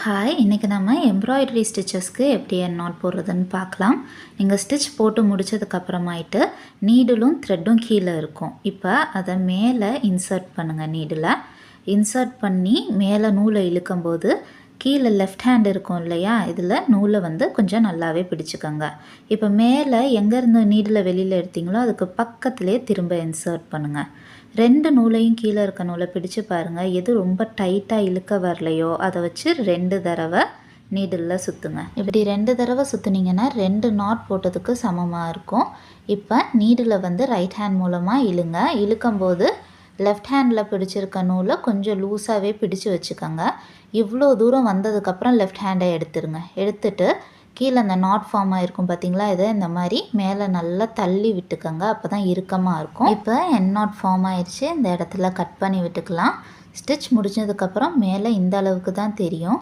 Hi, இன்றைக்கி நம்ம embroidery ஸ்டிச்சஸ்க்கு எப்படி நாட் போடுறதுன்னு பார்க்கலாம். நீங்கள் ஸ்டிச் போட்டு முடித்ததுக்கப்புறமாயிட்டு நீடிலும் த்ரெட்டும் கீழே இருக்கும். இப்போ அதை மேலே இன்சர்ட் பண்ணுங்கள். நீடில் இன்சர்ட் பண்ணி மேலே நூலை இழுக்கும்போது கீழே லெஃப்ட் ஹேண்ட் இருக்கும் இல்லையா, இதில் நூலை கொஞ்சம் நல்லாவே பிடிச்சிக்கோங்க. இப்போ மேலே எங்கேருந்து நீடில் வெளியில் எடுத்தீங்களோ அதுக்கு பக்கத்துலேயே திரும்ப இன்சர்ட் பண்ணுங்கள். 2 நூலையும் கீழே இருக்க நூலை பிடிச்சு பாருங்கள். எது ரொம்ப டைட்டாக இழுக்க வரலையோ அதை வச்சு 2 தடவை நீடிலில் சுற்றுங்க. இப்படி 2 தடவை சுற்றுனீங்கன்னா 2 நாட் போட்டதுக்கு சமமாக இருக்கும். இப்போ நீடில் ரைட் ஹேண்ட் மூலமாக இழுங்க. இழுக்கும்போது லெஃப்ட் ஹேண்டில் பிடிச்சிருக்க நூலை கொஞ்சம் லூஸாகவே பிடிச்சு வச்சுக்கோங்க. இவ்வளோ தூரம் வந்ததுக்கப்புறம் லெஃப்ட் ஹேண்டை எடுத்துருங்க. எடுத்துட்டு கீழே அந்த நாட் ஃபார்ம் ஆகிருக்கும் பார்த்தீங்களா, இதை இந்த மாதிரி மேலே நல்லா தள்ளி விட்டுக்கோங்க. அப்போ தான் இறுக்கமாக இருக்கும். இப்போ என் நாட் ஃபார்ம் ஆயிடுச்சு. இந்த இடத்துல கட் பண்ணி விட்டுக்கலாம். ஸ்டிச் முடிச்சதுக்கப்புறம் மேலே இந்த அளவுக்கு தான் தெரியும்.